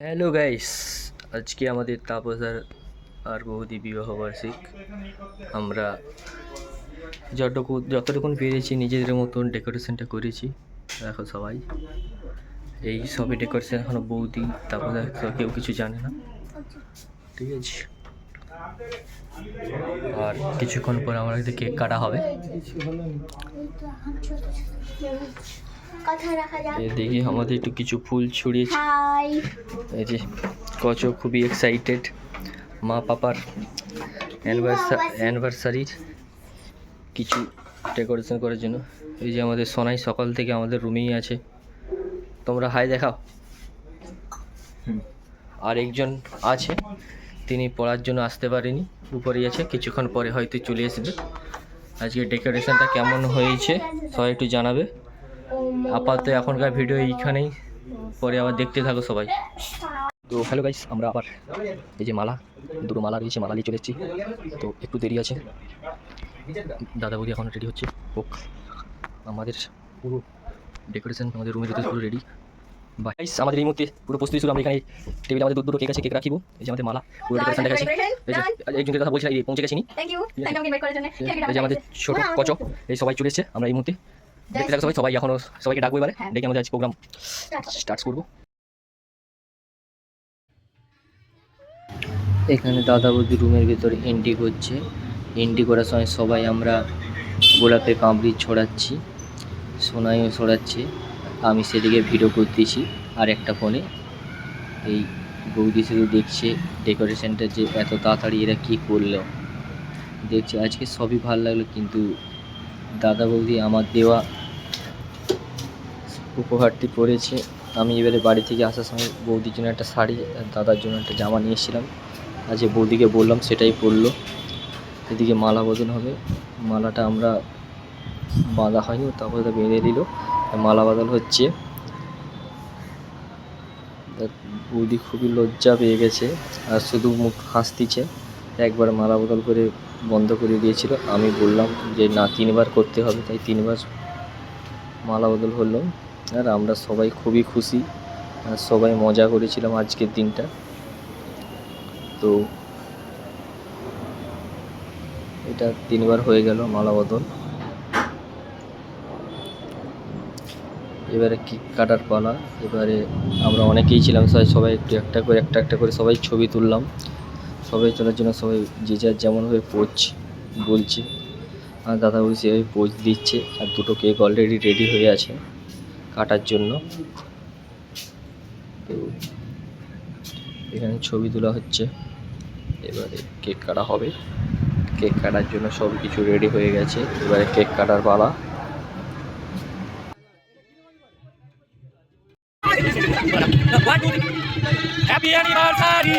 Hello guys, আজকে আমাদের তাপস আর বৌদি বিবাহ বার্ষিক। আমরা যতটুকুন পেরেছি নিজেদের মতন ডেকোরেশনটা করেছি। দেখো সবাই, এই সবই ডেকোরেশন। এখনো বৌদি তাপস কেউ কিছু জানে না, ঠিক আছে? আর কিছুক্ষণ পর আমার কেক কাটা হবে। এদিকে আমাদের একটু কিছু ফুল ছড়িয়েছে। এই যে কচ খুবই এক্সাইটেড মা পাপার অ্যানিভার্সারির কিছু ডেকোরেশন করার জন্য। এই যে আমাদের সোনাই সকাল থেকে আমাদের রুমেই আছে, তোমরা হাই দেখাও। আর একজন আছে, তিনি পড়ার জন্য আসতে পারেনি, উপরেই আছে, কিছুক্ষণ পরে হয়তো চলে আসবে। আজকে ডেকোরেশনটা কেমন হয়েছে সবাই একটু জানাবে। আপাতত এখনকার ভিডিও এইখানেই, পরে আবার দেখতে থাকো সবাই। তো হ্যালো গাইস, আমরা আবার এই যে দুটো মালা রয়েছে, মালা নিয়ে চলে এসেছি। তো একটু দেরি আছে, দাদা বৌদি এখন রেডি হচ্ছে। হোক, আমাদের পুরো ডেকোরেশন আমাদের রুমের ভিতরে পুরো রেডি। বা গাইস, আমাদের এই মুহূর্তে পুরো প্রস্তুতি শুরু। আমরা এখানে টেবিলে আমাদের দুটো কেক আছে, কেক রাখিব। এই যে আমাদের মালা, পুরো ডেকোরেশন দেখাচ্ছি। এই যে একজনের কথা বলছিলাম, এই পৌঁছে গেছি। এই যে আমাদের ছোট কচ, এই সবাই চলে এসেছে। আমরা এই মুহূর্তে দেখতে থাকো সবাই এখনো সবাইকে ডাকবো, এবারে ডেকে আমাদের আজ প্রোগ্রাম স্টার্ট করবো। এখানে দাদা বৌদি রুমের ভিতরে এন্ট্রি করছে। এন্ট্রি করার সময় সবাই আমরা গোলাপের কামড়ি ছড়াচ্ছি, সোনাইও ছড়াচ্ছে। আমি সেদিকে ভিডিও করতেছি আর একটা ফোনে। এই বৌদি শুধু দেখছে ডেকোরেশনটা, যে এত তাড়াতাড়ি এরা কী করলো দেখছে। আজকে সবই ভালো লাগলো, কিন্তু দাদা বৌদি আমার দেওয়া উপহারটি পরেছে। আমি এবারে বাড়ি থেকে আসার সময় বৌদির জন্য একটা শাড়ি আর দাদার জন্য একটা জামা নিয়ে এসেছিলাম। আজ বৌদিকে বললাম, সেটাই পরলো। এদিকে মালা বদল হবে, মালাটা আমরা বাঁধা হয়নি, তারপরে তো বেঁধে দিল, মালা বদল হচ্ছে। বৌদি খুবই লজ্জা পেয়ে গেছে আর শুধু মুখ হাসতিছে। একবার মালা বদল করে বন্ধ করে দিয়েছিল, আমি বললাম যে না, 3বার করতে হবে, তাই 3বার মালা বদল হলো। আর আমরা সবাই খুবই খুশি আর সবাই মজা করেছিলাম আজকের দিনটা। তো এটা 3বার হয়ে গেল মালা বদল। এবারে কেক কাটার পালা। এবারে আমরা অনেকেই ছিলাম, সবাই একটু একটা করে সবাই ছবি তুললাম। সবাই তোলার জন্য সবাই যে যার যেমনভাবে পোজ বলছে, আর দাদা বৌদি সেভাবে পোজ দিচ্ছে। আর দুটো কেক অলরেডি রেডি হয়ে আছে কাটার জন্য। তো এখানে ছবি তোলা হচ্ছে, এবারে কেক কাটা হবে। কেক কাটার জন্য সব কিছু রেডি হয়ে গেছে, এবারে কেক কাটার পালা। Happy anniversary!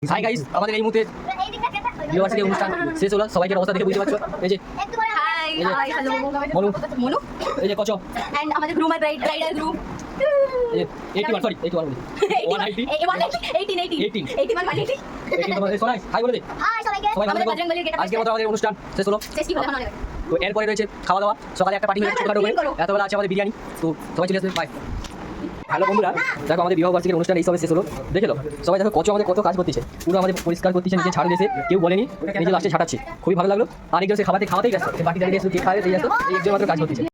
হাই গাইস, আমাদের এই মুহূর্তে বিবাহবার্ষিকীর অনুষ্ঠান শেষ হলো, সবাইকে অবস্থা দেখে বুঝতে পারছো। এই যে হাই হ্যালো মনু, মনু এই যে কচ, এন্ড আমাদের গ্রুম আর ব্রাইডাল গ্রুম এই যে 81 সরি 81 বলি 190 18 সোনাই হাই বলে দে হাই সবাইকে সবাই ভালো আমাদের থেকো। বজরংবলীর গেট আজকের মতো আমাদের অনুষ্ঠান শেষ হলো। শেষ কি হলো এখন অনেক তো এরপরে রয়েছে খাওয়া দাওয়া, সকালে একটা পার্টি হয়েছে ছোটখাটো করে, এতবেলা আছে আমাদের বিরিয়ানি। তো সবাই চলে আসবে, বাই। হ্যালো বন্ধুরা, দেখো আমাদের বিবাহ বার্ষিকীর অনুষ্ঠান এই সবে শেষ হলো। দেখে লো সবাই দেখো কত আমাদের কত কাজ করতেছে, পুরো আমাদের পরিষ্কার করতেছে, নিজে ঝাড়ু দিয়েছে, কেউ বলেনি, নিজে লাস্টে ঝাঁটাচ্ছে, খুবই ভালো লাগলো। আর একজন সে খাওয়াতেই ব্যস্ত, বাকি দাঁড়িয়ে কেক খাওয়াতে এই একজন মাত্র কাজ করতেছে।